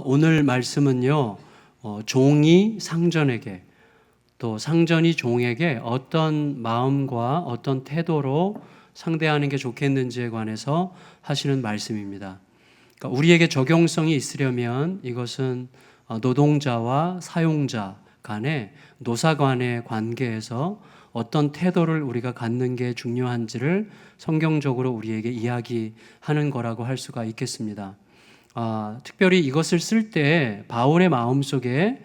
오늘 말씀은요, 종이 상전에게 또 상전이 종에게 어떤 마음과 어떤 태도로 상대하는 게 좋겠는지에 관해서 하시는 말씀입니다. 그러니까 우리에게 적용성이 있으려면 이것은 노동자와 사용자 간의 노사 간의 관계에서 어떤 태도를 우리가 갖는 게 중요한지를 성경적으로 우리에게 이야기하는 거라고 할 수가 있겠습니다. 특별히 이것을 쓸 때 바울의 마음속에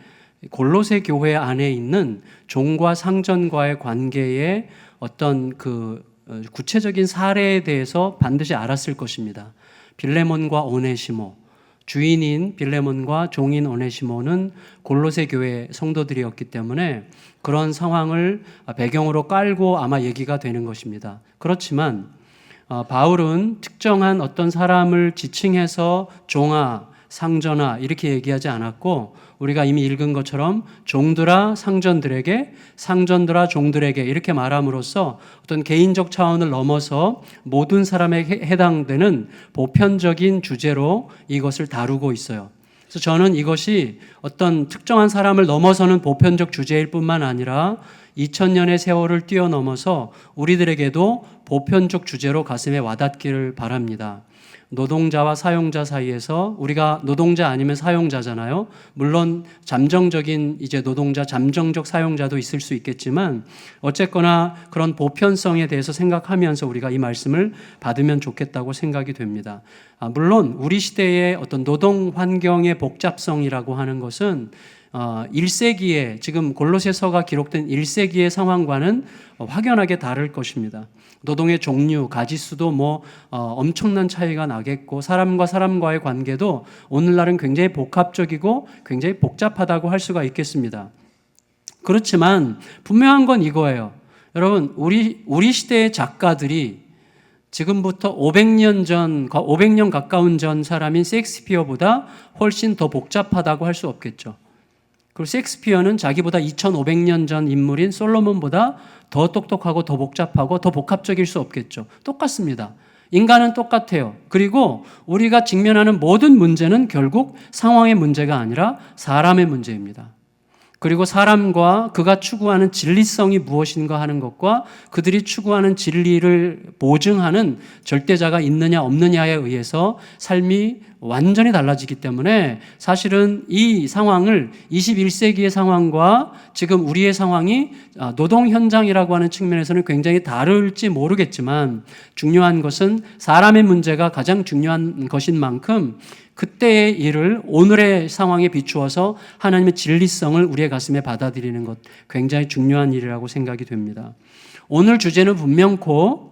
골로새 교회 안에 있는 종과 상전과의 관계의 어떤 구체적인 사례에 대해서 반드시 알았을 것입니다. 빌레몬과 오네시모, 주인인 빌레몬과 종인 오네시모는 골로새 교회 성도들이었기 때문에 그런 상황을 배경으로 깔고 아마 얘기가 되는 것입니다. 그렇지만 바울은 특정한 어떤 사람을 지칭해서 종아, 상전아 이렇게 얘기하지 않았고, 우리가 이미 읽은 것처럼 종들아 상전들에게, 상전들아 종들에게 이렇게 말함으로써 어떤 개인적 차원을 넘어서 모든 사람에게 해당되는 보편적인 주제로 이것을 다루고 있어요. 그래서 저는 이것이 어떤 특정한 사람을 넘어서는 보편적 주제일 뿐만 아니라 2000년의 세월을 뛰어넘어서 우리들에게도 보편적 주제로 가슴에 와닿기를 바랍니다. 노동자와 사용자 사이에서, 우리가 노동자 아니면 사용자잖아요. 물론 잠정적인 노동자, 잠정적 사용자도 있을 수 있겠지만 어쨌거나 그런 보편성에 대해서 생각하면서 우리가 이 말씀을 받으면 좋겠다고 생각이 됩니다. 물론 우리 시대의 어떤 노동 환경의 복잡성이라고 하는 것은 1세기에 지금 골로새서가 기록된 1세기의 상황과는 확연하게 다를 것입니다. 노동의 종류, 가지수도 엄청난 차이가 나겠고, 사람과 사람과의 관계도 오늘날은 굉장히 복합적이고 굉장히 복잡하다고 할 수가 있겠습니다. 그렇지만 분명한 건 이거예요. 여러분, 우리 시대의 작가들이 지금부터 500년 가까운 전 사람인 셰익스피어보다 훨씬 더 복잡하다고 할 수 없겠죠. 그리고 셰익스피어는 자기보다 2500년 전 인물인 솔로몬보다 더 똑똑하고 더 복잡하고 더 복합적일 수 없겠죠. 똑같습니다. 인간은 똑같아요. 그리고 우리가 직면하는 모든 문제는 결국 상황의 문제가 아니라 사람의 문제입니다. 그리고 사람과 그가 추구하는 진리성이 무엇인가 하는 것과 그들이 추구하는 진리를 보증하는 절대자가 있느냐 없느냐에 의해서 삶이 완전히 달라지기 때문에 사실은 이 상황을 21세기의 상황과 지금 우리의 상황이 노동 현장이라고 하는 측면에서는 굉장히 다를지 모르겠지만, 중요한 것은 사람의 문제가 가장 중요한 것인 만큼 그때의 일을 오늘의 상황에 비추어서 하나님의 진리성을 우리의 가슴에 받아들이는 것, 굉장히 중요한 일이라고 생각이 됩니다. 오늘 주제는 분명코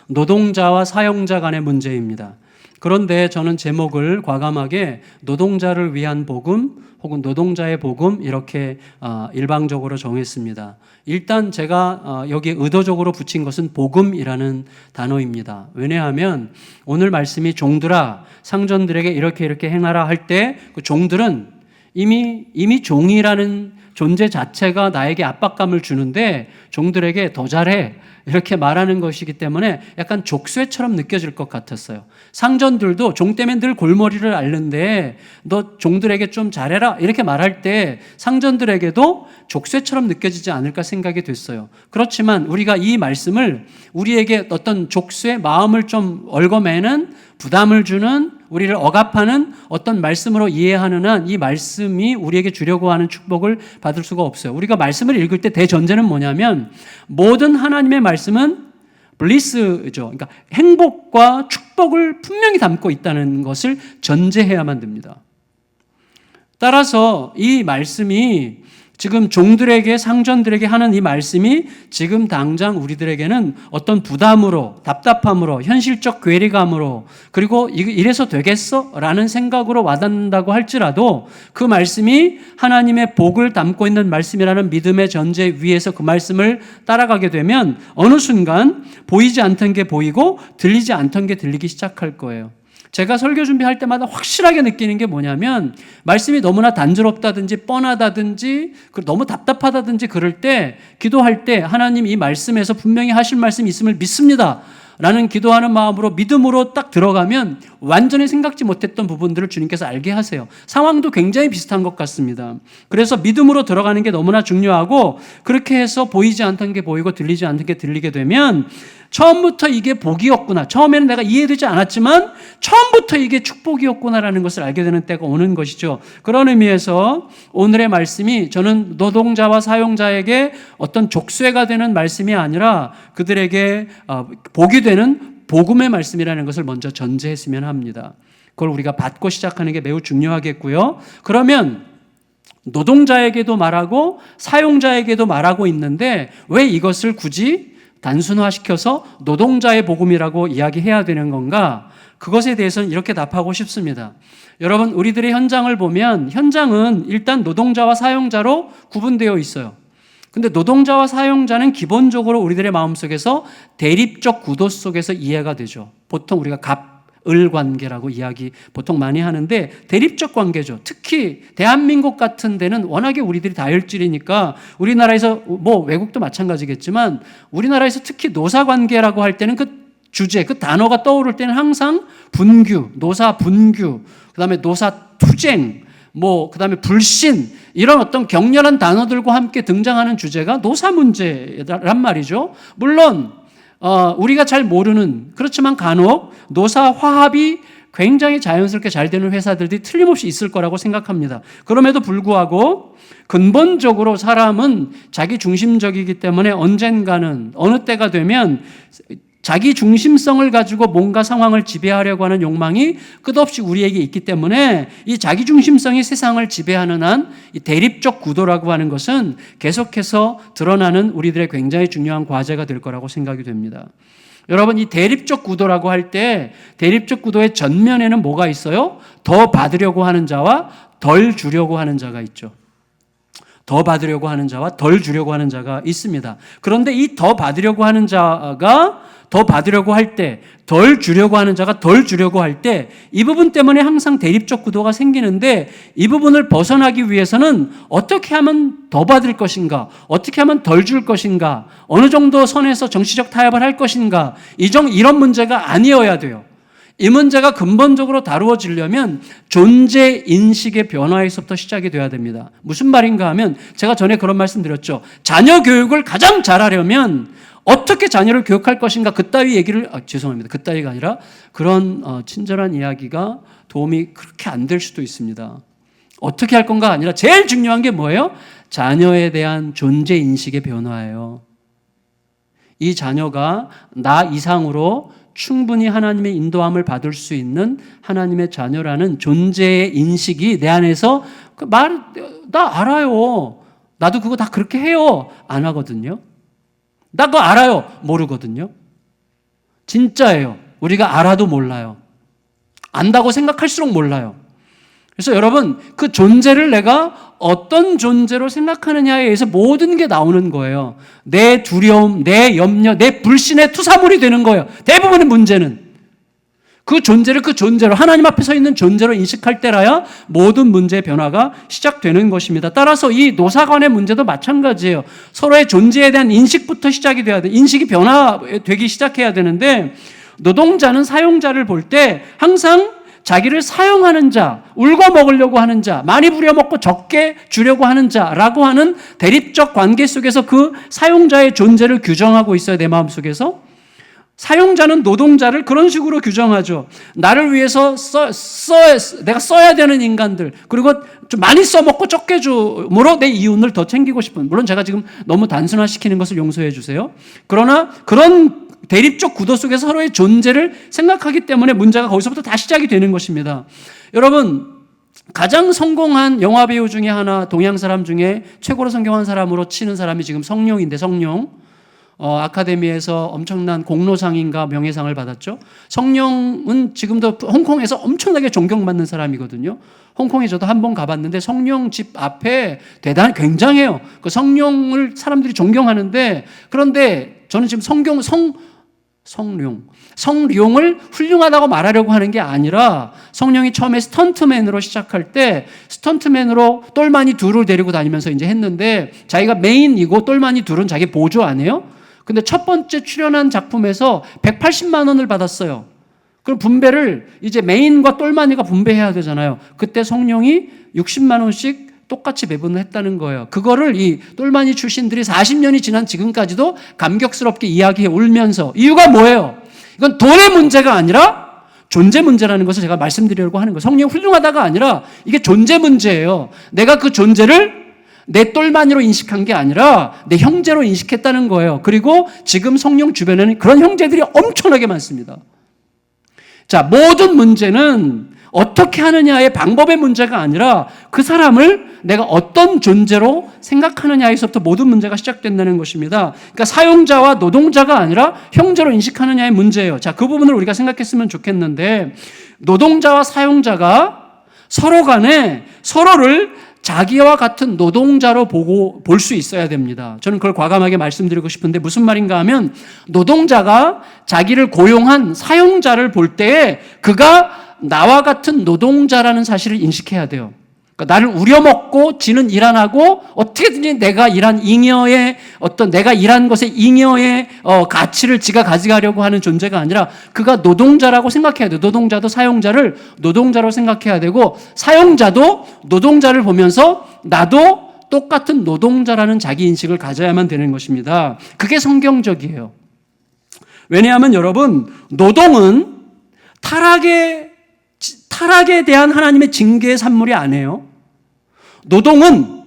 노동자와 사용자 간의 문제입니다. 그런데 저는 제목을 과감하게 노동자를 위한 복음 혹은 노동자의 복음 이렇게 일방적으로 정했습니다. 일단 제가 여기에 의도적으로 붙인 것은 복음이라는 단어입니다. 왜냐하면 오늘 말씀이 종들아 상전들에게 이렇게 행하라 할 때 그 종들은 이미 종이라는 존재 자체가 나에게 압박감을 주는데 종들에게 더 잘해 이렇게 말하는 것이기 때문에 약간 족쇄처럼 느껴질 것 같았어요. 상전들도 종 때문에 늘 골머리를 앓는데 너 종들에게 좀 잘해라 이렇게 말할 때 상전들에게도 족쇄처럼 느껴지지 않을까 생각이 됐어요. 그렇지만 우리가 이 말씀을 우리에게 어떤 족쇄, 마음을 좀 얽어매는, 부담을 주는, 우리를 억압하는 어떤 말씀으로 이해하는 한 이 말씀이 우리에게 주려고 하는 축복을 받을 수가 없어요. 우리가 말씀을 읽을 때 대전제는 뭐냐면 모든 하나님의 말씀은 블리스죠. 그러니까 행복과 축복을 분명히 담고 있다는 것을 전제해야만 됩니다. 따라서 이 말씀이 지금 종들에게, 상전들에게 하는 이 말씀이 지금 당장 우리들에게는 어떤 부담으로, 답답함으로, 현실적 괴리감으로, 그리고 이래서 되겠어? 라는 생각으로 와닿는다고 할지라도 그 말씀이 하나님의 복을 담고 있는 말씀이라는 믿음의 전제 위에서 그 말씀을 따라가게 되면 어느 순간 보이지 않던 게 보이고 들리지 않던 게 들리기 시작할 거예요. 제가 설교 준비할 때마다 확실하게 느끼는 게 뭐냐면 말씀이 너무나 단조롭다든지 뻔하다든지 너무 답답하다든지 그럴 때 기도할 때 하나님 이 말씀에서 분명히 하실 말씀이 있음을 믿습니다 라는 기도하는 마음으로 믿음으로 딱 들어가면 완전히 생각지 못했던 부분들을 주님께서 알게 하세요. 상황도 굉장히 비슷한 것 같습니다. 그래서 믿음으로 들어가는 게 너무나 중요하고, 그렇게 해서 보이지 않던 게 보이고 들리지 않던 게 들리게 되면 처음부터 이게 복이었구나, 처음에는 내가 이해되지 않았지만 처음부터 이게 축복이었구나라는 것을 알게 되는 때가 오는 것이죠. 그런 의미에서 오늘의 말씀이 저는 노동자와 사용자에게 어떤 족쇄가 되는 말씀이 아니라 그들에게 복이 되는 복음의 말씀이라는 것을 먼저 전제했으면 합니다. 그걸 우리가 받고 시작하는 게 매우 중요하겠고요. 그러면 노동자에게도 말하고 사용자에게도 말하고 있는데 왜 이것을 굳이 단순화시켜서 노동자의 복음이라고 이야기해야 되는 건가? 그것에 대해서는 이렇게 답하고 싶습니다. 여러분, 우리들의 현장을 보면 현장은 일단 노동자와 사용자로 구분되어 있어요. 근데 노동자와 사용자는 기본적으로 우리들의 마음속에서 대립적 구도 속에서 이해가 되죠. 보통 우리가 갑을 관계라고 이야기 보통 많이 하는데 대립적 관계죠. 특히 대한민국 같은 데는 워낙에 우리들이 다혈질이니까 우리나라에서 뭐 외국도 마찬가지겠지만 우리나라에서 특히 노사관계라고 할 때는 그 주제, 그 단어가 떠오를 때는 항상 분규, 노사 분규, 그다음에 노사 투쟁, 그다음에 불신, 이런 어떤 격렬한 단어들과 함께 등장하는 주제가 노사 문제란 말이죠. 물론 우리가 잘 모르는, 그렇지만 간혹 노사 화합이 굉장히 자연스럽게 잘 되는 회사들이 틀림없이 있을 거라고 생각합니다. 그럼에도 불구하고 근본적으로 사람은 자기 중심적이기 때문에 언젠가는 어느 때가 되면 자기 중심성을 가지고 뭔가 상황을 지배하려고 하는 욕망이 끝없이 우리에게 있기 때문에 이 자기 중심성이 세상을 지배하는 한 이 대립적 구도라고 하는 것은 계속해서 드러나는 우리들의 굉장히 중요한 과제가 될 거라고 생각이 됩니다. 여러분, 이 대립적 구도라고 할 때 대립적 구도의 전면에는 뭐가 있어요? 더 받으려고 하는 자와 덜 주려고 하는 자가 있죠. 더 받으려고 하는 자와 덜 주려고 하는 자가 있습니다. 그런데 이 더 받으려고 하는 자가 더 받으려고 할 때, 덜 주려고 하는 자가 덜 주려고 할 때 이 부분 때문에 항상 대립적 구도가 생기는데, 이 부분을 벗어나기 위해서는 어떻게 하면 더 받을 것인가, 어떻게 하면 덜 줄 것인가, 어느 정도 선에서 정치적 타협을 할 것인가, 이런 문제가 아니어야 돼요. 이 문제가 근본적으로 다루어지려면 존재 인식의 변화에서부터 시작이 돼야 됩니다. 무슨 말인가 하면, 제가 전에 그런 말씀 드렸죠. 자녀 교육을 가장 잘하려면 어떻게 자녀를 교육할 것인가, 그따위 얘기를, 죄송합니다. 그따위가 아니라 그런 친절한 이야기가 도움이 그렇게 안 될 수도 있습니다. 어떻게 할 건가 아니라 제일 중요한 게 뭐예요? 자녀에 대한 존재 인식의 변화예요. 이 자녀가 나 이상으로 충분히 하나님의 인도함을 받을 수 있는 하나님의 자녀라는 존재의 인식이 내 안에서 나 알아요. 나도 그거 다 그렇게 해요. 안 하거든요. 나 그거 알아요. 모르거든요. 진짜예요. 우리가 알아도 몰라요. 안다고 생각할수록 몰라요. 그래서 여러분, 그 존재를 내가 어떤 존재로 생각하느냐에 의해서 모든 게 나오는 거예요. 내 두려움, 내 염려, 내 불신의 투사물이 되는 거예요. 대부분의 문제는. 그 존재를 그 존재로, 하나님 앞에 서 있는 존재로 인식할 때라야 모든 문제의 변화가 시작되는 것입니다. 따라서 이 노사간의 문제도 마찬가지예요. 서로의 존재에 대한 인식부터 시작이 돼야 돼. 인식이 변화되기 시작해야 되는데, 노동자는 사용자를 볼 때 항상 자기를 사용하는 자, 울고 먹으려고 하는 자, 많이 부려먹고 적게 주려고 하는 자라고 하는 대립적 관계 속에서 그 사용자의 존재를 규정하고 있어요, 내 마음속에서. 사용자는 노동자를 그런 식으로 규정하죠. 나를 위해서 내가 써야 되는 인간들, 그리고 좀 많이 써먹고 적게 줌으로 내 이윤을 더 챙기고 싶은, 물론 제가 지금 너무 단순화시키는 것을 용서해 주세요. 그러나 그런 대립적 구도 속에서 서로의 존재를 생각하기 때문에 문제가 거기서부터 다 시작이 되는 것입니다. 여러분, 가장 성공한 영화 배우 중에 하나, 동양 사람 중에 최고로 성공한 사람으로 치는 사람이 지금 성룡인데, 성룡. 아카데미에서 엄청난 공로상인가 명예상을 받았죠. 성룡은 지금도 홍콩에서 엄청나게 존경받는 사람이거든요. 홍콩에 저도 한 번 가봤는데 성룡 집 앞에 굉장해요. 그 성룡을 사람들이 존경하는데, 그런데 저는 지금 성룡을 훌륭하다고 말하려고 하는 게 아니라, 성룡이 처음에 스턴트맨으로 시작할 때 스턴트맨으로 똘마니 둘을 데리고 다니면서 이제 했는데, 자기가 메인이고 똘마니 둘은 자기 보조 아니에요? 근데 첫 번째 출연한 작품에서 180만 원을 받았어요. 그럼 분배를 이제 메인과 똘마니가 분배해야 되잖아요. 그때 성령이 60만 원씩 똑같이 배분을 했다는 거예요. 그거를 이 똘마니 출신들이 40년이 지난 지금까지도 감격스럽게 이야기해 울면서, 이유가 뭐예요? 이건 돈의 문제가 아니라 존재 문제라는 것을 제가 말씀드리려고 하는 거예요. 성령이 훌륭하다가 아니라 이게 존재 문제예요. 내가 그 존재를 내 똘마니로 인식한 게 아니라 내 형제로 인식했다는 거예요. 그리고 지금 성령 주변에는 그런 형제들이 엄청나게 많습니다. 자, 모든 문제는 어떻게 하느냐의 방법의 문제가 아니라 그 사람을 내가 어떤 존재로 생각하느냐에서부터 모든 문제가 시작된다는 것입니다. 그러니까 사용자와 노동자가 아니라 형제로 인식하느냐의 문제예요. 자, 그 부분을 우리가 생각했으면 좋겠는데, 노동자와 사용자가 서로 간에 서로를 자기와 같은 노동자로 볼 수 있어야 됩니다. 저는 그걸 과감하게 말씀드리고 싶은데, 무슨 말인가 하면, 노동자가 자기를 고용한 사용자를 볼 때에 그가 나와 같은 노동자라는 사실을 인식해야 돼요. 그러니까 나를 우려먹고 지는 일 안 하고 어떻게든지 내가 일한 잉여의 내가 일한 것의 잉여의 가치를 지가 가져가려고 하는 존재가 아니라 그가 노동자라고 생각해야 돼요. 노동자도 사용자를 노동자로 생각해야 되고, 사용자도 노동자를 보면서 나도 똑같은 노동자라는 자기 인식을 가져야만 되는 것입니다. 그게 성경적이에요. 왜냐하면 여러분, 노동은 타락에 대한 하나님의 징계의 산물이 아니에요. 노동은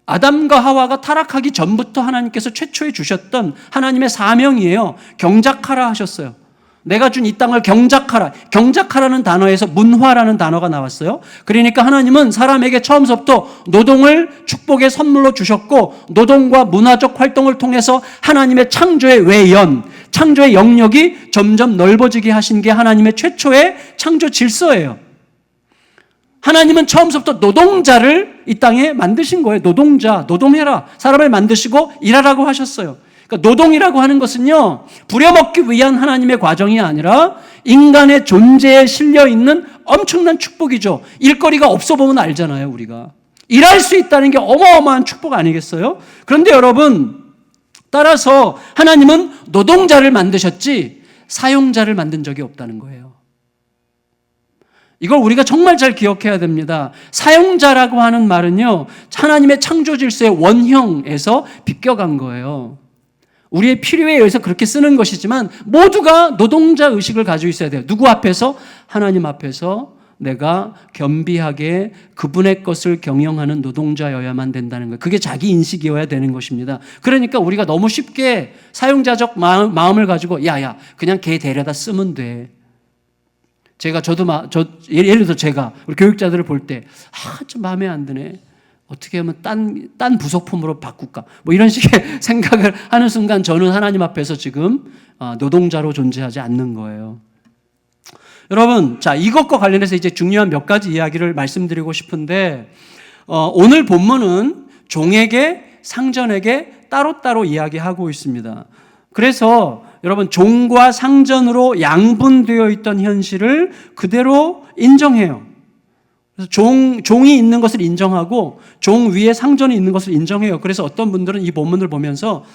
아담과 하와가 타락하기 전부터 하나님께서 최초에 주셨던 하나님의 사명이에요. 경작하라 하셨어요. 내가 준 이 땅을 경작하라. 경작하라는 단어에서 문화라는 단어가 나왔어요. 그러니까 하나님은 사람에게 처음부터 노동을 축복의 선물로 주셨고, 노동과 문화적 활동을 통해서 하나님의 창조의 외연, 창조의 영역이 점점 넓어지게 하신 게 하나님의 최초의 창조 질서예요. 하나님은 처음부터 노동자를 이 땅에 만드신 거예요. 노동자, 노동해라. 사람을 만드시고 일하라고 하셨어요. 그러니까 노동이라고 하는 것은요, 부려먹기 위한 하나님의 과정이 아니라 인간의 존재에 실려 있는 엄청난 축복이죠. 일거리가 없어 보면 알잖아요, 우리가. 일할 수 있다는 게 어마어마한 축복 아니겠어요? 그런데 여러분, 따라서 하나님은 노동자를 만드셨지 사용자를 만든 적이 없다는 거예요. 이걸 우리가 정말 잘 기억해야 됩니다. 사용자라고 하는 말은요, 하나님의 창조 질서의 원형에서 비껴간 거예요. 우리의 필요에 의해서 그렇게 쓰는 것이지만 모두가 노동자 의식을 가지고 있어야 돼요. 누구 앞에서? 하나님 앞에서 내가 겸비하게 그분의 것을 경영하는 노동자여야만 된다는 거예요. 그게 자기 인식이어야 되는 것입니다. 그러니까 우리가 너무 쉽게 사용자적 마음을 가지고 야야 그냥 걔 데려다 쓰면 돼. 예를 들어 제가 우리 교육자들을 볼 때 좀 마음에 안 드네. 어떻게 하면 딴 부속품으로 바꿀까? 뭐 이런 식의 생각을 하는 순간 저는 하나님 앞에서 지금 노동자로 존재하지 않는 거예요. 여러분, 자, 이것과 관련해서 이제 중요한 몇 가지 이야기를 말씀드리고 싶은데, 오늘 본문은 종에게, 상전에게 따로따로 이야기하고 있습니다. 그래서 여러분, 종과 상전으로 양분되어 있던 현실을 그대로 인정해요. 그래서 종이 있는 것을 인정하고 종 위에 상전이 있는 것을 인정해요. 그래서 어떤 분들은 이 본문을 보면서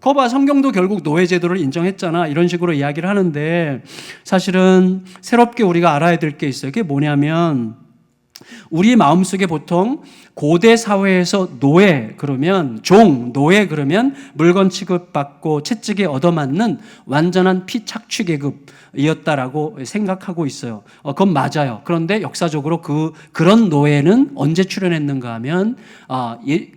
거봐, 성경도 결국 노예제도를 인정했잖아, 이런 식으로 이야기를 하는데, 사실은 새롭게 우리가 알아야 될 게 있어요. 그게 뭐냐면, 우리 마음속에 보통 고대 사회에서 노예 그러면, 노예 그러면 물건 취급받고 채찍에 얻어맞는 완전한 피착취 계급이었다라고 생각하고 있어요. 그건 맞아요. 그런데 역사적으로 그런 노예는 언제 출현했는가 하면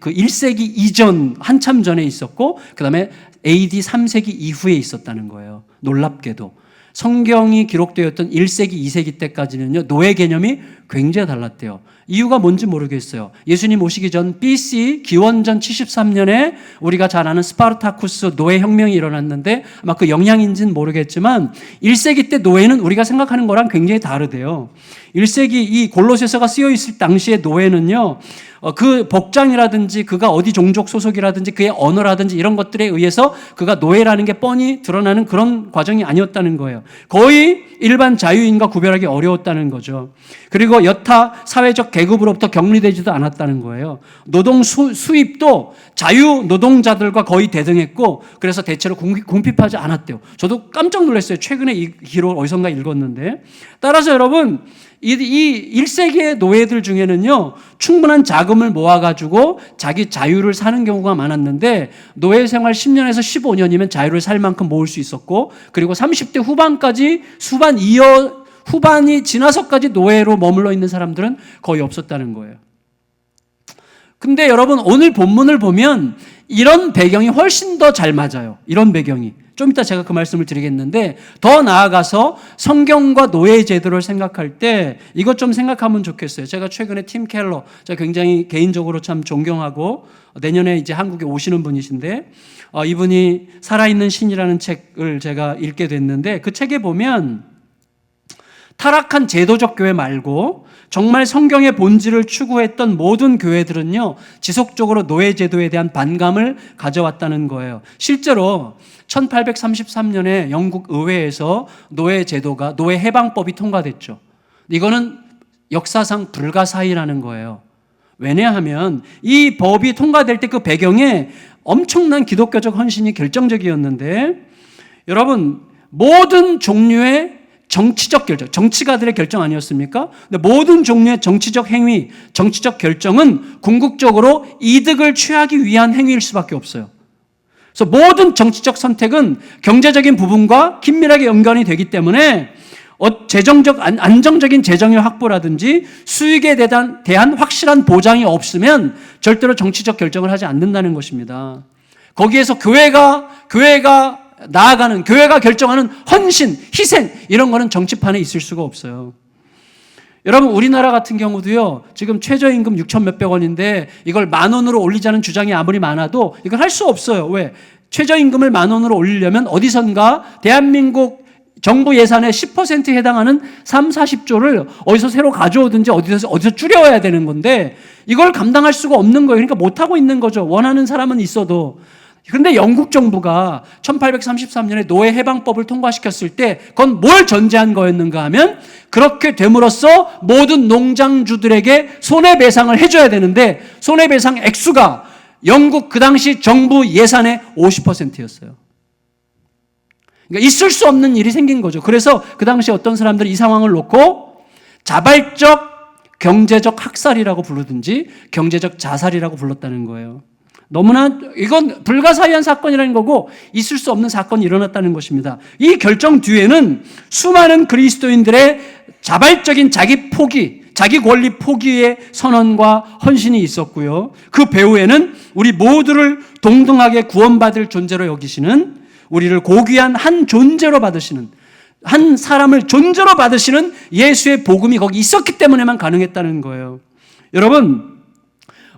그 1세기 이전 한참 전에 있었고, 그 다음에 AD 3세기 이후에 있었다는 거예요. 놀랍게도. 성경이 기록되었던 1세기, 2세기 때까지는요, 노예 개념이 굉장히 달랐대요. 이유가 뭔지 모르겠어요. 예수님 오시기 전 BC 기원전 73년에 우리가 잘 아는 스파르타쿠스 노예 혁명이 일어났는데, 아마 그 영향인지는 모르겠지만 1세기 때 노예는 우리가 생각하는 거랑 굉장히 다르대요. 1세기 이 골로새서가 쓰여 있을 당시의 노예는요, 그 복장이라든지 그가 어디 종족 소속이라든지 그의 언어라든지 이런 것들에 의해서 그가 노예라는 게 뻔히 드러나는 그런 과정이 아니었다는 거예요. 거의 일반 자유인과 구별하기 어려웠다는 거죠. 그리고 여타 사회적 계급으로부터 격리되지도 않았다는 거예요. 노동 수입도 자유 노동자들과 거의 대등했고, 그래서 대체로 궁핍하지 않았대요. 저도 깜짝 놀랐어요. 최근에 이 기록 어디선가 읽었는데. 따라서 여러분, 이 1세기의 노예들 중에는요, 충분한 자금을 모아가지고 자기 자유를 사는 경우가 많았는데, 노예 생활 10년에서 15년이면 자유를 살 만큼 모을 수 있었고, 그리고 30대 후반까지 후반이 지나서까지 노예로 머물러 있는 사람들은 거의 없었다는 거예요. 근데 여러분, 오늘 본문을 보면 이런 배경이 훨씬 더 잘 맞아요. 이런 배경이. 좀 이따 제가 그 말씀을 드리겠는데, 더 나아가서 성경과 노예 제도를 생각할 때 이것 좀 생각하면 좋겠어요. 제가 최근에 팀 켈러, 제가 굉장히 개인적으로 참 존경하고 내년에 이제 한국에 오시는 분이신데, 이분이 살아있는 신이라는 책을 제가 읽게 됐는데, 그 책에 보면 타락한 제도적 교회 말고 정말 성경의 본질을 추구했던 모든 교회들은요, 지속적으로 노예 제도에 대한 반감을 가져왔다는 거예요. 실제로 1833년에 영국 의회에서 노예 해방법이 통과됐죠. 이거는 역사상 불가사의라는 거예요. 왜냐하면 이 법이 통과될 때 그 배경에 엄청난 기독교적 헌신이 결정적이었는데, 여러분, 모든 종류의 정치적 결정, 정치가들의 결정 아니었습니까? 근데 모든 종류의 정치적 행위, 정치적 결정은 궁극적으로 이득을 취하기 위한 행위일 수밖에 없어요. 그래서 모든 정치적 선택은 경제적인 부분과 긴밀하게 연관이 되기 때문에 안정적인 재정의 확보라든지 수익에 대한 확실한 보장이 없으면 절대로 정치적 결정을 하지 않는다는 것입니다. 거기에서 교회가 결정하는 헌신, 희생, 이런 거는 정치판에 있을 수가 없어요. 여러분, 우리나라 같은 경우도요, 지금 최저임금 6천 몇백 원인데 이걸 10,000원으로 올리자는 주장이 아무리 많아도 이걸 할 수 없어요. 왜? 최저임금을 10,000원으로 올리려면 어디선가 대한민국 정부 예산의 10%에 해당하는 3, 40조를 어디서 새로 가져오든지 어디서 줄여야 되는 건데, 이걸 감당할 수가 없는 거예요. 그러니까 못하고 있는 거죠. 원하는 사람은 있어도. 그런데 영국 정부가 1833년에 노예 해방법을 통과시켰을 때 그건 뭘 전제한 거였는가 하면, 그렇게 됨으로써 모든 농장주들에게 손해배상을 해줘야 되는데, 손해배상 액수가 영국 그 당시 정부 예산의 50%였어요. 그러니까 있을 수 없는 일이 생긴 거죠. 그래서 그 당시 어떤 사람들이 이 상황을 놓고 자발적 경제적 학살이라고 부르든지 경제적 자살이라고 불렀다는 거예요. 너무나 이건 불가사의한 사건이라는 거고 있을 수 없는 사건이 일어났다는 것입니다. 이 결정 뒤에는 수많은 그리스도인들의 자발적인 자기 권리 포기의 선언과 헌신이 있었고요. 그 배후에는 우리 모두를 동등하게 구원받을 존재로 여기시는, 우리를 고귀한 한 존재로 받으시는, 한 사람을 존재로 받으시는 예수의 복음이 거기 있었기 때문에만 가능했다는 거예요. 여러분,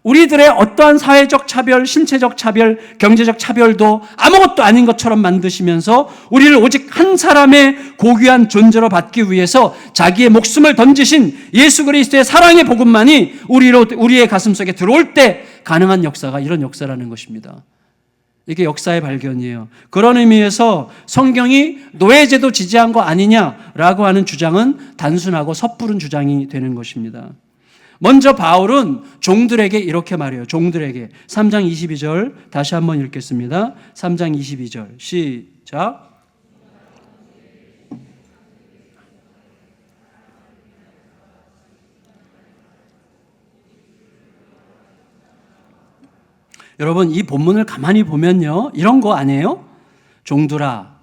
우리들의 어떠한 사회적 차별, 신체적 차별, 경제적 차별도 아무것도 아닌 것처럼 만드시면서 우리를 오직 한 사람의 고귀한 존재로 받기 위해서 자기의 목숨을 던지신 예수 그리스도의 사랑의 복음만이 우리의 가슴속에 들어올 때 가능한 역사가 이런 역사라는 것입니다. 이게 역사의 발견이에요. 그런 의미에서 성경이 노예제도 지지한 거 아니냐라고 하는 주장은 단순하고 섣부른 주장이 되는 것입니다. 먼저 바울은 종들에게 이렇게 말해요. 종들에게 3장 22절 다시 한번 읽겠습니다. 3장 22절 시작. 여러분, 이 본문을 가만히 보면요, 이런 거 아니에요? 종들아,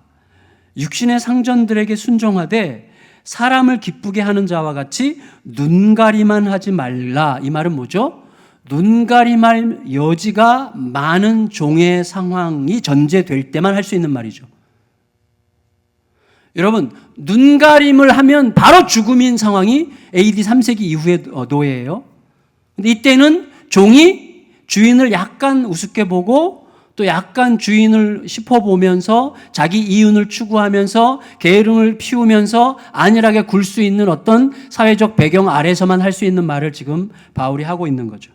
육신의 상전들에게 순종하되 사람을 기쁘게 하는 자와 같이 눈가리만 하지 말라. 이 말은 뭐죠? 눈가림할 여지가 많은 종의 상황이 전제될 때만 할 수 있는 말이죠. 여러분, 눈가림을 하면 바로 죽음인 상황이 AD 3세기 이후의 노예예요. 근데 이때는 종이 주인을 약간 우습게 보고 또 약간 주인을 짚어보면서 자기 이윤을 추구하면서 게으름을 피우면서 안일하게 굴 수 있는 어떤 사회적 배경 아래서만 할 수 있는 말을 지금 바울이 하고 있는 거죠.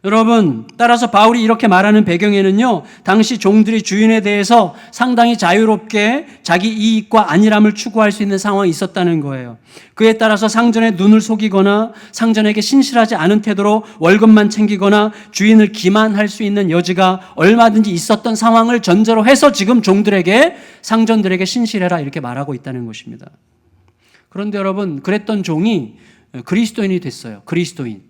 여러분, 따라서 바울이 이렇게 말하는 배경에는요, 당시 종들이 주인에 대해서 상당히 자유롭게 자기 이익과 안일함을 추구할 수 있는 상황이 있었다는 거예요. 그에 따라서 상전의 눈을 속이거나 상전에게 신실하지 않은 태도로 월급만 챙기거나 주인을 기만할 수 있는 여지가 얼마든지 있었던 상황을 전제로 해서 지금 종들에게, 상전들에게 신실해라 이렇게 말하고 있다는 것입니다. 그런데 여러분, 그랬던 종이 그리스도인이 됐어요. 그리스도인.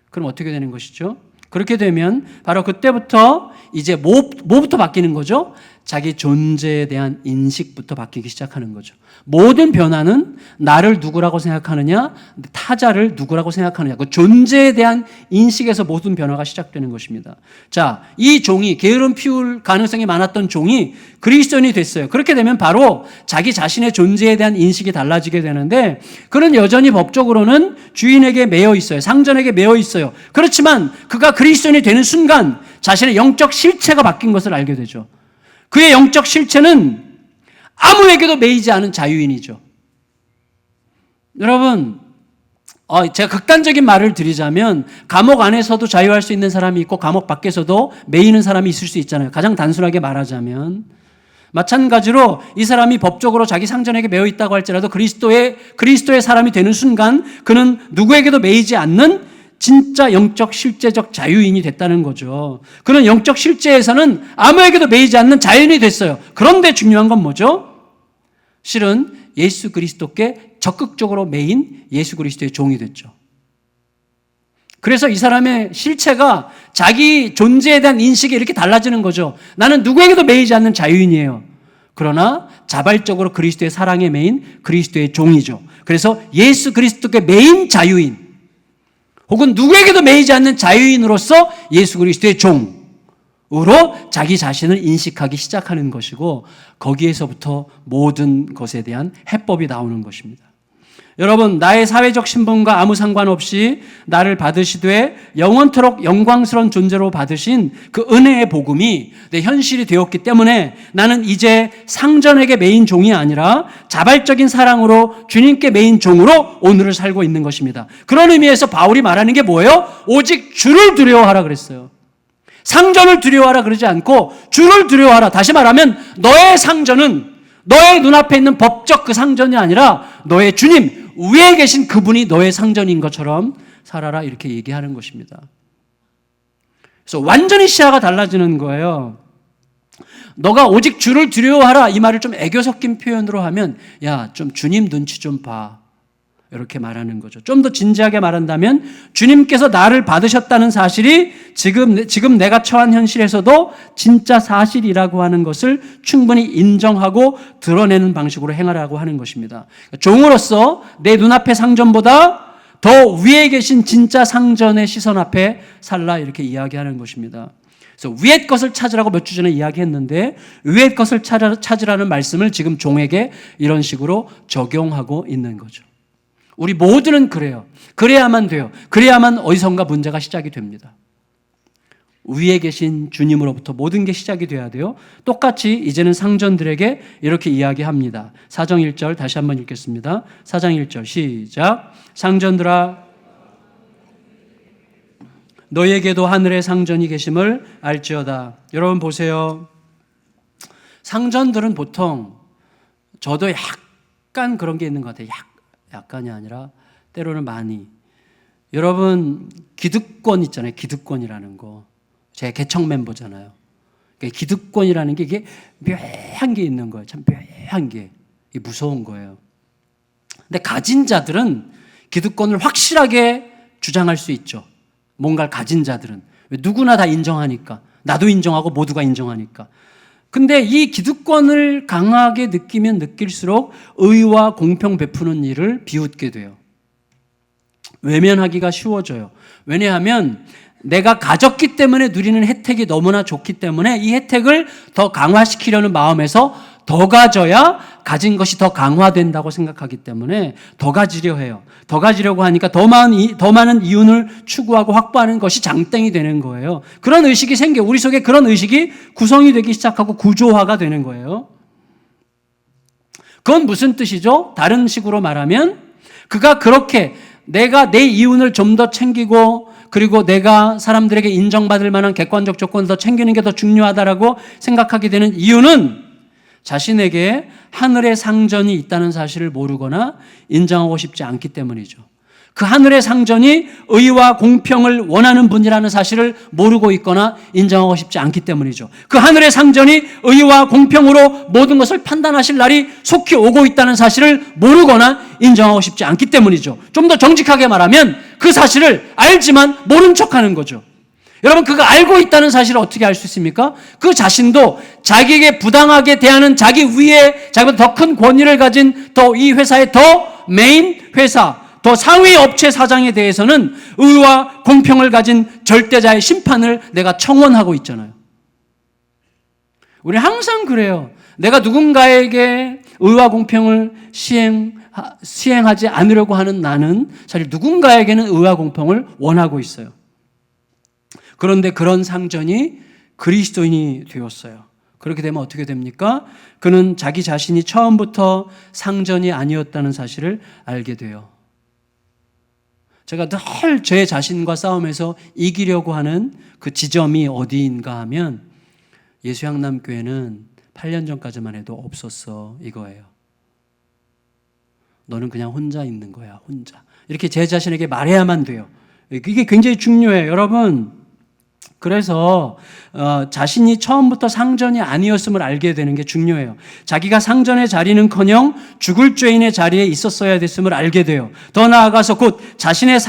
그럼 어떻게 되는 것이죠? 그렇게 되면 바로 그때부터 이제 뭐부터 바뀌는 거죠? 자기 존재에 대한 인식부터 바뀌기 시작하는 거죠. 모든 변화는 나를 누구라고 생각하느냐, 타자를 누구라고 생각하느냐, 그 존재에 대한 인식에서 모든 변화가 시작되는 것입니다. 자, 이 종이, 게으름 피울 가능성이 많았던 종이 그리스도인이 됐어요. 그렇게 되면 바로 자기 자신의 존재에 대한 인식이 달라지게 되는데, 그는 여전히 법적으로는 주인에게 매여 있어요. 상전에게 매여 있어요. 그렇지만 그가 그리스도인이 되는 순간 자신의 영적 실체가 바뀐 것을 알게 되죠. 그의 영적 실체는 아무에게도 매이지 않은 자유인이죠. 여러분, 제가 극단적인 말을 드리자면 감옥 안에서도 자유할 수 있는 사람이 있고 감옥 밖에서도 매이는 사람이 있을 수 있잖아요. 가장 단순하게 말하자면. 마찬가지로 이 사람이 법적으로 자기 상전에게 매여 있다고 할지라도 그리스도의 사람이 되는 순간 그는 누구에게도 매이지 않는 진짜 영적 실제적 자유인이 됐다는 거죠. 그는 영적 실제에서는 아무에게도 매이지 않는 자유인이 됐어요. 그런데 중요한 건 뭐죠? 실은 예수 그리스도께 적극적으로 매인 예수 그리스도의 종이 됐죠. 그래서 이 사람의 실체가 자기 존재에 대한 인식이 이렇게 달라지는 거죠. 나는 누구에게도 매이지 않는 자유인이에요. 그러나 자발적으로 그리스도의 사랑에 매인 그리스도의 종이죠. 그래서 예수 그리스도께 매인 자유인, 혹은 누구에게도 매이지 않는 자유인으로서 예수 그리스도의 종으로 자기 자신을 인식하기 시작하는 것이고, 거기에서부터 모든 것에 대한 해법이 나오는 것입니다. 여러분, 나의 사회적 신분과 아무 상관없이 나를 받으시되 영원토록 영광스러운 존재로 받으신 그 은혜의 복음이 내 현실이 되었기 때문에 나는 이제 상전에게 매인 종이 아니라 자발적인 사랑으로 주님께 매인 종으로 오늘을 살고 있는 것입니다. 그런 의미에서 바울이 말하는 게 뭐예요? 오직 주를 두려워하라 그랬어요. 상전을 두려워하라 그러지 않고 주를 두려워하라. 다시 말하면 너의 상전은 너의 눈앞에 있는 법적 그 상전이 아니라 너의 주님, 위에 계신 그분이 너의 상전인 것처럼 살아라, 이렇게 얘기하는 것입니다. 그래서 완전히 시야가 달라지는 거예요. 너가 오직 주를 두려워하라, 이 말을 좀 애교 섞인 표현으로 하면 야, 좀 주님 눈치 좀 봐, 이렇게 말하는 거죠. 좀 더 진지하게 말한다면 주님께서 나를 받으셨다는 사실이 지금 내가 처한 현실에서도 진짜 사실이라고 하는 것을 충분히 인정하고 드러내는 방식으로 행하라고 하는 것입니다. 종으로서 내 눈앞의 상전보다 더 위에 계신 진짜 상전의 시선 앞에 살라, 이렇게 이야기하는 것입니다. 그래서 위의 것을 찾으라고 몇 주 전에 이야기했는데, 위의 것을 찾으라는 말씀을 지금 종에게 이런 식으로 적용하고 있는 거죠. 우리 모두는 그래요. 그래야만 돼요. 그래야만 어디선가 문제가 시작이 됩니다. 위에 계신 주님으로부터 모든 게 시작이 돼야 돼요. 똑같이 이제는 상전들에게 이렇게 이야기합니다. 4장 1절 다시 한번 읽겠습니다. 4장 1절 시작. 상전들아, 너에게도 하늘의 상전이 계심을 알지어다. 여러분 보세요. 상전들은 보통, 저도 약간 그런 게 있는 것 같아요. 약간이 아니라 때로는 많이. 여러분, 기득권 있잖아요. 기득권이라는 거. 제 개척 멤버잖아요. 기득권이라는 게 이게 묘한 게 있는 거예요. 참 묘한 게. 이게 무서운 거예요. 근데 가진 자들은 기득권을 확실하게 주장할 수 있죠. 뭔가를 가진 자들은. 누구나 다 인정하니까. 나도 인정하고 모두가 인정하니까. 근데 이 기득권을 강하게 느끼면 느낄수록 의와 공평 베푸는 일을 비웃게 돼요. 외면하기가 쉬워져요. 왜냐하면 내가 가졌기 때문에 누리는 혜택이 너무나 좋기 때문에 이 혜택을 더 강화시키려는 마음에서 더 가져야 가진 것이 더 강화된다고 생각하기 때문에 더 가지려 해요. 더 가지려고 하니까 더 많은 이윤을 추구하고 확보하는 것이 장땡이 되는 거예요. 그런 의식이 생겨. 우리 속에 그런 의식이 구성이 되기 시작하고 구조화가 되는 거예요. 그건 무슨 뜻이죠? 다른 식으로 말하면 그가 그렇게 내가 내 이윤을 좀 더 챙기고 그리고 내가 사람들에게 인정받을 만한 객관적 조건을 더 챙기는 게 더 중요하다라고 생각하게 되는 이유는 자신에게 하늘의 상전이 있다는 사실을 모르거나 인정하고 싶지 않기 때문이죠. 그 하늘의 상전이 의와 공평을 원하는 분이라는 사실을 모르고 있거나 인정하고 싶지 않기 때문이죠. 그 하늘의 상전이 의와 공평으로 모든 것을 판단하실 날이 속히 오고 있다는 사실을 모르거나 인정하고 싶지 않기 때문이죠. 좀 더 정직하게 말하면 그 사실을 알지만 모른 척하는 거죠. 여러분, 그거 알고 있다는 사실을 어떻게 알 수 있습니까? 그 자신도 자기에게 부당하게 대하는 자기 위에 자기보다 더 큰 권위를 가진 더 이 회사의 더 메인 회사, 더 상위 업체 사장에 대해서는 의와 공평을 가진 절대자의 심판을 내가 청원하고 있잖아요. 우리 항상 그래요. 내가 누군가에게 의와 공평을 시행하지 않으려고 하는 나는 사실 누군가에게는 의와 공평을 원하고 있어요. 그런데 그런 상전이 그리스도인이 되었어요. 그렇게 되면 어떻게 됩니까? 그는 자기 자신이 처음부터 상전이 아니었다는 사실을 알게 돼요. 제가 늘 제 자신과 싸움에서 이기려고 하는 그 지점이 어디인가 하면 예수향남교회는 8년 전까지만 해도 없었어, 이거예요. 너는 그냥 혼자 있는 거야, 혼자. 이렇게 제 자신에게 말해야만 돼요. 이게 굉장히 중요해요, 여러분. 그래서 자신이 처음부터 상전이 아니었음을 알게 되는 게 중요해요. 자기가 상전의 자리는커녕 죽을 죄인의 자리에 있었어야 됐음을 알게 돼요. 더 나아가서 곧 자신이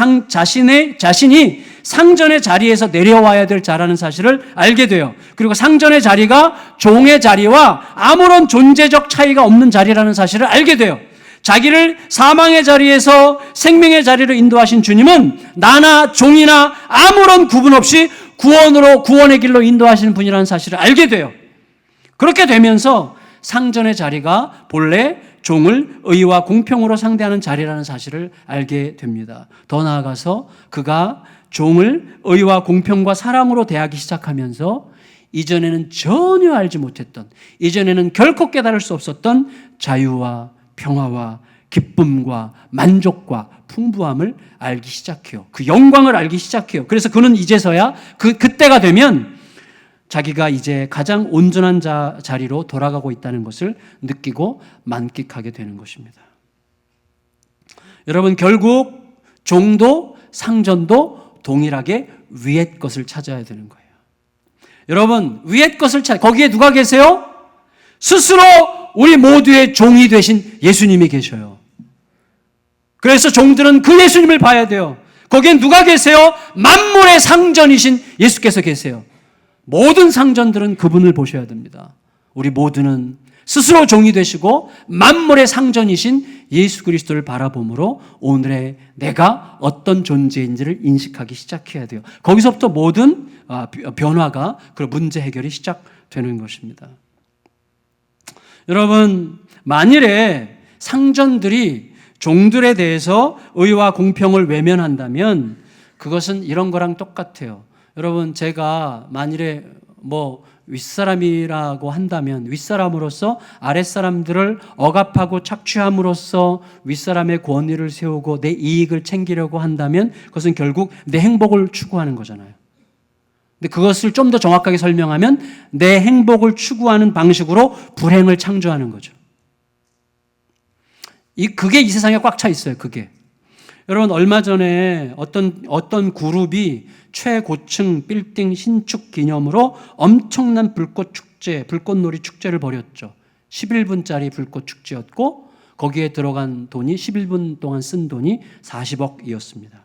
상전의 자리에서 내려와야 될 자라는 사실을 알게 돼요. 그리고 상전의 자리가 종의 자리와 아무런 존재적 차이가 없는 자리라는 사실을 알게 돼요. 자기를 사망의 자리에서 생명의 자리로 인도하신 주님은 나나 종이나 아무런 구분 없이 구원의 길로 인도하시는 분이라는 사실을 알게 돼요. 그렇게 되면서 상전의 자리가 본래 종을 의와 공평으로 상대하는 자리라는 사실을 알게 됩니다. 더 나아가서 그가 종을 의와 공평과 사랑으로 대하기 시작하면서 이전에는 전혀 알지 못했던, 이전에는 결코 깨달을 수 없었던 자유와 평화와 기쁨과 만족과 풍부함을 알기 시작해요. 그 영광을 알기 시작해요. 그래서 그는 이제서야 그때가 되면 자기가 이제 가장 온전한 자리로 돌아가고 있다는 것을 느끼고 만끽하게 되는 것입니다. 여러분, 결국 종도 상전도 동일하게 위의 것을 찾아야 되는 거예요. 여러분, 위의 것을 거기에 누가 계세요? 스스로 우리 모두의 종이 되신 예수님이 계셔요. 그래서 종들은 그 예수님을 봐야 돼요. 거기엔 누가 계세요? 만물의 상전이신 예수께서 계세요. 모든 상전들은 그분을 보셔야 됩니다. 우리 모두는 스스로 종이 되시고 만물의 상전이신 예수 그리스도를 바라봄으로 오늘의 내가 어떤 존재인지를 인식하기 시작해야 돼요. 거기서부터 모든 변화가, 그리고 문제 해결이 시작되는 것입니다. 여러분, 만일에 상전들이 종들에 대해서 의와 공평을 외면한다면 그것은 이런 거랑 똑같아요. 여러분, 제가 만일에 윗사람이라고 한다면 윗사람으로서 아랫사람들을 억압하고 착취함으로써 윗사람의 권위를 세우고 내 이익을 챙기려고 한다면 그것은 결국 내 행복을 추구하는 거잖아요. 근데 그것을 좀 더 정확하게 설명하면 내 행복을 추구하는 방식으로 불행을 창조하는 거죠. 그게 이 세상에 꽉 차 있어요, 그게. 여러분, 얼마 전에 어떤 그룹이 최고층 빌딩 신축 기념으로 엄청난 불꽃놀이 축제를 벌였죠. 11분짜리 불꽃 축제였고, 거기에 들어간 돈이 11분 동안 쓴 돈이 40억이었습니다.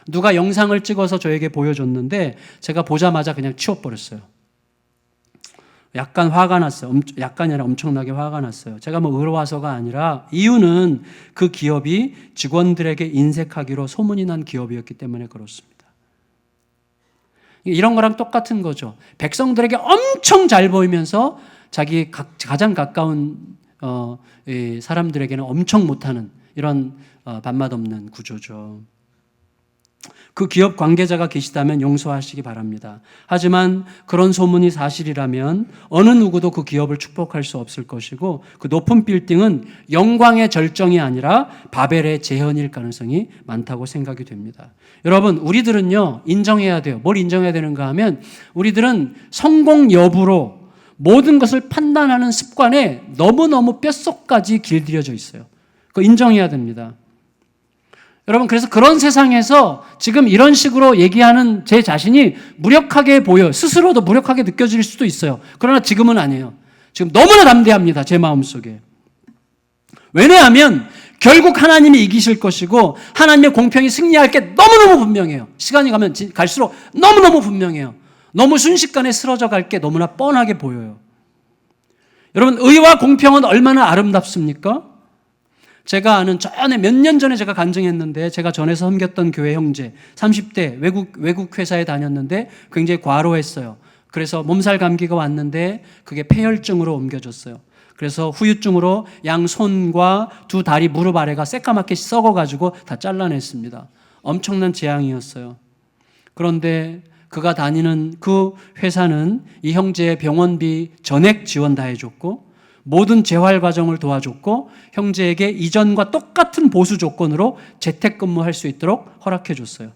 누가 영상을 찍어서 저에게 보여줬는데 제가 보자마자 그냥 치워버렸어요. 약간 화가 났어요. 약간이 아니라 엄청나게 화가 났어요. 제가 의로워서가 아니라 이유는 그 기업이 직원들에게 인색하기로 소문이 난 기업이었기 때문에 그렇습니다. 이런 거랑 똑같은 거죠. 백성들에게 엄청 잘 보이면서 자기 가장 가까운 사람들에게는 엄청 못하는 이런 밥맛 없는 구조죠. 그 기업 관계자가 계시다면 용서하시기 바랍니다. 하지만 그런 소문이 사실이라면 어느 누구도 그 기업을 축복할 수 없을 것이고 그 높은 빌딩은 영광의 절정이 아니라 바벨의 재현일 가능성이 많다고 생각이 됩니다. 여러분, 우리들은요, 인정해야 돼요. 뭘 인정해야 되는가 하면 우리들은 성공 여부로 모든 것을 판단하는 습관에 너무너무 뼛속까지 길들여져 있어요. 그거 인정해야 됩니다. 여러분, 그래서 그런 세상에서 지금 이런 식으로 얘기하는 제 자신이 무력하게 보여요. 스스로도 무력하게 느껴질 수도 있어요. 그러나 지금은 아니에요. 지금 너무나 담대합니다. 제 마음속에. 왜냐하면 결국 하나님이 이기실 것이고 하나님의 공평이 승리할 게 너무너무 분명해요. 시간이 가면 갈수록 너무너무 분명해요. 너무 순식간에 쓰러져 갈 게 너무나 뻔하게 보여요. 여러분, 의와 공평은 얼마나 아름답습니까? 제가 아는 전에 몇 년 전에 제가 간증했는데 제가 전에서 섬겼던 교회 형제 30대 외국 회사에 다녔는데 굉장히 과로했어요. 그래서 몸살 감기가 왔는데 그게 폐혈증으로 옮겨졌어요. 그래서 후유증으로 양손과 두 다리 무릎 아래가 새까맣게 썩어가지고 다 잘라냈습니다. 엄청난 재앙이었어요. 그런데 그가 다니는 그 회사는 이 형제의 병원비 전액 지원 다 해줬고 모든 재활 과정을 도와줬고 형제에게 이전과 똑같은 보수 조건으로 재택근무할 수 있도록 허락해 줬어요.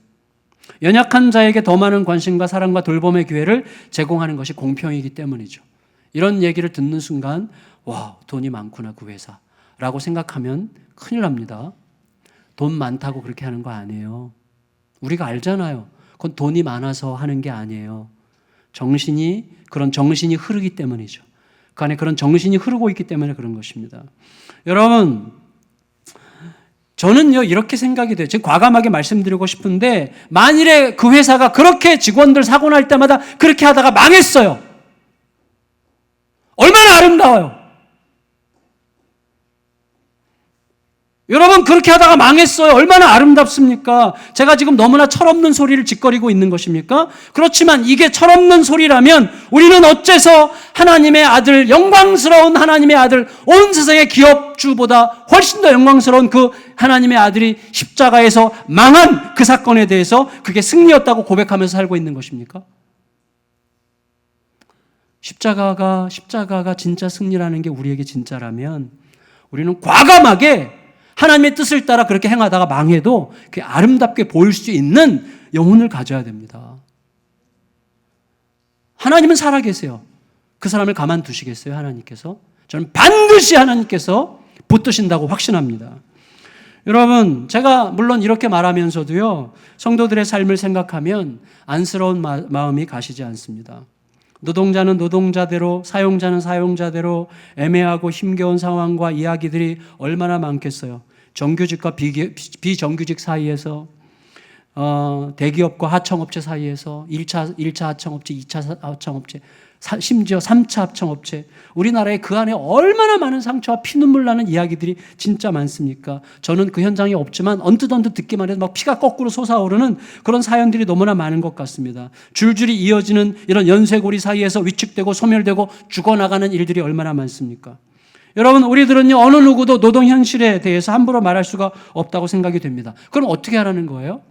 연약한 자에게 더 많은 관심과 사랑과 돌봄의 기회를 제공하는 것이 공평이기 때문이죠. 이런 얘기를 듣는 순간 와, 돈이 많구나 그 회사라고 생각하면 큰일 납니다. 돈 많다고 그렇게 하는 거 아니에요. 우리가 알잖아요. 그건 돈이 많아서 하는 게 아니에요. 그런 정신이 흐르기 때문이죠. 그 안에 그런 정신이 흐르고 있기 때문에 그런 것입니다. 여러분, 저는요, 이렇게 생각이 돼요. 지금 과감하게 말씀드리고 싶은데, 만일에 그 회사가 그렇게 직원들 사고 날 때마다 그렇게 하다가 망했어요. 얼마나 아름다워요. 여러분, 그렇게 하다가 망했어요. 얼마나 아름답습니까? 제가 지금 너무나 철없는 소리를 짓거리고 있는 것입니까? 그렇지만 이게 철없는 소리라면 우리는 어째서 하나님의 아들, 영광스러운 하나님의 아들, 온 세상의 기업주보다 훨씬 더 영광스러운 그 하나님의 아들이 십자가에서 망한 그 사건에 대해서 그게 승리였다고 고백하면서 살고 있는 것입니까? 십자가가 진짜 승리라는 게 우리에게 진짜라면 우리는 과감하게 하나님의 뜻을 따라 그렇게 행하다가 망해도 그게 아름답게 보일 수 있는 영혼을 가져야 됩니다. 하나님은 살아계세요. 그 사람을 가만두시겠어요, 하나님께서? 저는 반드시 하나님께서 붙드신다고 확신합니다. 여러분, 제가 물론 이렇게 말하면서도요, 성도들의 삶을 생각하면 안쓰러운 마음이 가시지 않습니다. 노동자는 노동자대로, 사용자는 사용자대로 애매하고 힘겨운 상황과 이야기들이 얼마나 많겠어요. 정규직과 비정규직 사이에서, 대기업과 하청업체 사이에서, 1차 하청업체, 2차 하청업체, 심지어 3차 합청업체, 우리나라에 그 안에 얼마나 많은 상처와 피눈물 나는 이야기들이 진짜 많습니까? 저는 그 현장에 없지만 언뜻 듣기만 해도 막 피가 거꾸로 솟아오르는 그런 사연들이 너무나 많은 것 같습니다. 줄줄이 이어지는 이런 연쇄고리 사이에서 위축되고 소멸되고 죽어나가는 일들이 얼마나 많습니까? 여러분, 우리들은요, 어느 누구도 노동 현실에 대해서 함부로 말할 수가 없다고 생각이 됩니다. 그럼 어떻게 하라는 거예요?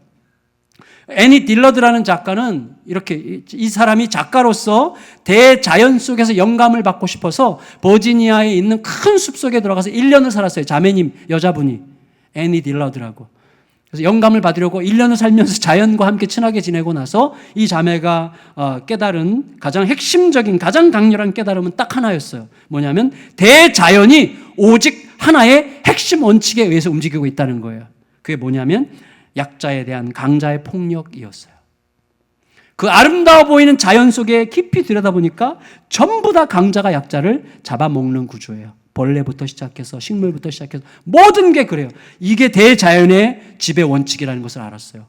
애니 딜러드라는 작가는 이렇게, 이 사람이 작가로서 대자연 속에서 영감을 받고 싶어서 버지니아에 있는 큰 숲속에 들어가서 1년을 살았어요. 자매님, 여자분이. 애니 딜러드라고. 그래서 영감을 받으려고 1년을 살면서 자연과 함께 친하게 지내고 나서 이 자매가 깨달은 가장 핵심적인, 가장 강렬한 깨달음은 딱 하나였어요. 뭐냐면 대자연이 오직 하나의 핵심 원칙에 의해서 움직이고 있다는 거예요. 그게 뭐냐면 약자에 대한 강자의 폭력이었어요. 그 아름다워 보이는 자연 속에 깊이 들여다보니까 전부 다 강자가 약자를 잡아먹는 구조예요. 벌레부터 시작해서 식물부터 시작해서 모든 게 그래요. 이게 대자연의 지배 원칙이라는 것을 알았어요.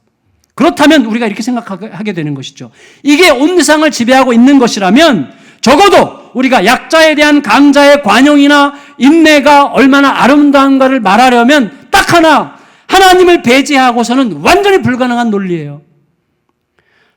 그렇다면 우리가 이렇게 생각하게 되는 것이죠. 이게 온 세상을 지배하고 있는 것이라면 적어도 우리가 약자에 대한 강자의 관용이나 인내가 얼마나 아름다운가를 말하려면 딱 하나, 하나님을 배제하고서는 완전히 불가능한 논리예요.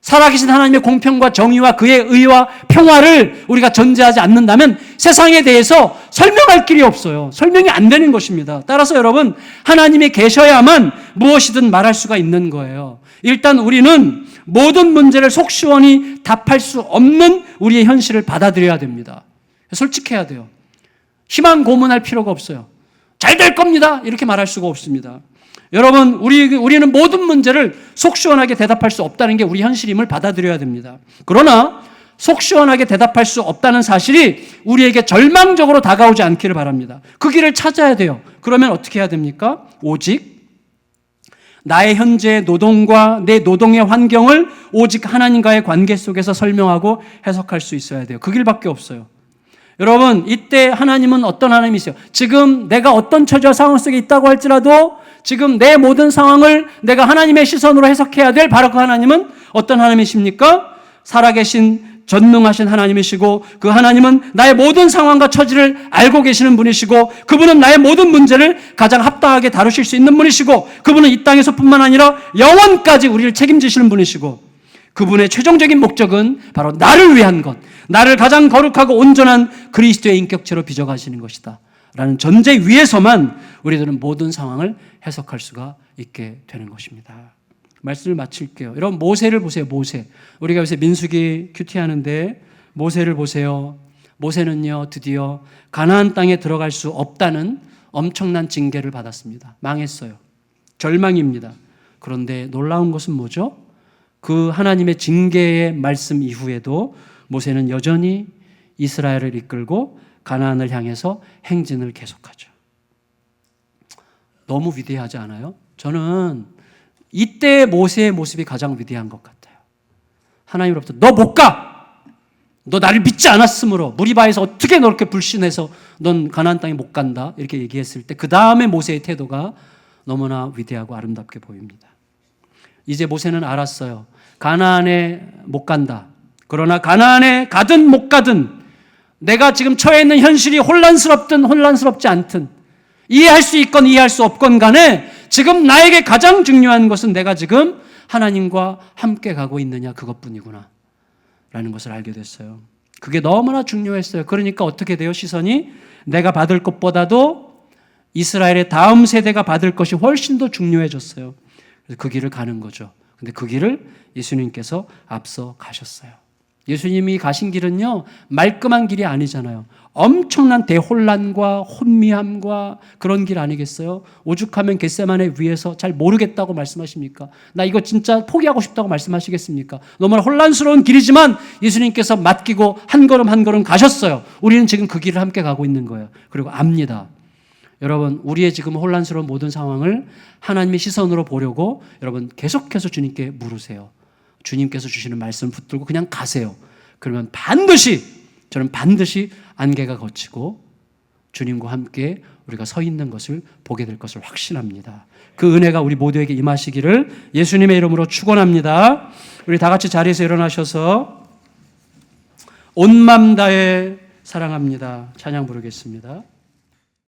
살아계신 하나님의 공평과 정의와 그의 의와 평화를 우리가 전제하지 않는다면 세상에 대해서 설명할 길이 없어요. 설명이 안 되는 것입니다. 따라서 여러분, 하나님이 계셔야만 무엇이든 말할 수가 있는 거예요. 일단 우리는 모든 문제를 속 시원히 답할 수 없는 우리의 현실을 받아들여야 됩니다. 솔직해야 돼요. 희망 고문할 필요가 없어요. 잘 될 겁니다. 이렇게 말할 수가 없습니다. 여러분, 우리는 모든 문제를 속 시원하게 대답할 수 없다는 게 우리 현실임을 받아들여야 됩니다. 그러나 속 시원하게 대답할 수 없다는 사실이 우리에게 절망적으로 다가오지 않기를 바랍니다. 그 길을 찾아야 돼요. 그러면 어떻게 해야 됩니까? 오직 나의 현재의 노동과 내 노동의 환경을 오직 하나님과의 관계 속에서 설명하고 해석할 수 있어야 돼요. 그 길밖에 없어요. 여러분, 이때 하나님은 어떤 하나님이세요? 지금 내가 어떤 처지와 상황 속에 있다고 할지라도 지금 내 모든 상황을 내가 하나님의 시선으로 해석해야 될 바로 그 하나님은 어떤 하나님이십니까? 살아계신 전능하신 하나님이시고, 그 하나님은 나의 모든 상황과 처지를 알고 계시는 분이시고, 그분은 나의 모든 문제를 가장 합당하게 다루실 수 있는 분이시고, 그분은 이 땅에서뿐만 아니라 영원까지 우리를 책임지시는 분이시고, 그분의 최종적인 목적은 바로 나를 위한 것, 나를 가장 거룩하고 온전한 그리스도의 인격체로 빚어가시는 것이다 라는 전제 위에서만 우리들은 모든 상황을 해석할 수가 있게 되는 것입니다. 말씀을 마칠게요. 여러분, 모세를 보세요. 모세. 우리가 요새 민수기 큐티하는데 모세를 보세요. 모세는요, 드디어 가나안 땅에 들어갈 수 없다는 엄청난 징계를 받았습니다. 망했어요. 절망입니다. 그런데 놀라운 것은 뭐죠? 그 하나님의 징계의 말씀 이후에도 모세는 여전히 이스라엘을 이끌고 가나안을 향해서 행진을 계속하죠. 너무 위대하지 않아요? 저는 이때 모세의 모습이 가장 위대한 것 같아요. 하나님으로부터 너 못 가! 너 나를 믿지 않았으므로 무리바에서 어떻게 너 이렇게 불신해서 넌 가나안 땅에 못 간다 이렇게 얘기했을 때 그 다음에 모세의 태도가 너무나 위대하고 아름답게 보입니다. 이제 모세는 알았어요. 가나안에 못 간다. 그러나 가나안에 가든 못 가든 내가 지금 처해 있는 현실이 혼란스럽든 혼란스럽지 않든 이해할 수 있건 이해할 수 없건 간에 지금 나에게 가장 중요한 것은 내가 지금 하나님과 함께 가고 있느냐 그것뿐이구나 라는 것을 알게 됐어요. 그게 너무나 중요했어요. 그러니까 어떻게 돼요? 시선이 내가 받을 것보다도 이스라엘의 다음 세대가 받을 것이 훨씬 더 중요해졌어요. 그래서 그 길을 가는 거죠. 근데 그 길을 예수님께서 앞서 가셨어요. 예수님이 가신 길은요, 말끔한 길이 아니잖아요. 엄청난 대혼란과 혼미함과 그런 길 아니겠어요? 오죽하면 겟세마네 위에서 잘 모르겠다고 말씀하십니까? 나 이거 진짜 포기하고 싶다고 말씀하시겠습니까? 너무나 혼란스러운 길이지만 예수님께서 맡기고 한 걸음 한 걸음 가셨어요. 우리는 지금 그 길을 함께 가고 있는 거예요. 그리고 압니다. 여러분, 우리의 지금 혼란스러운 모든 상황을 하나님의 시선으로 보려고 여러분 계속해서 주님께 물으세요. 주님께서 주시는 말씀 붙들고 그냥 가세요. 그러면 저는 반드시 안개가 걷히고 주님과 함께 우리가 서 있는 것을 보게 될 것을 확신합니다. 그 은혜가 우리 모두에게 임하시기를 예수님의 이름으로 축원합니다. 우리 다 같이 자리에서 일어나셔서 온 맘 다해 사랑합니다 찬양 부르겠습니다.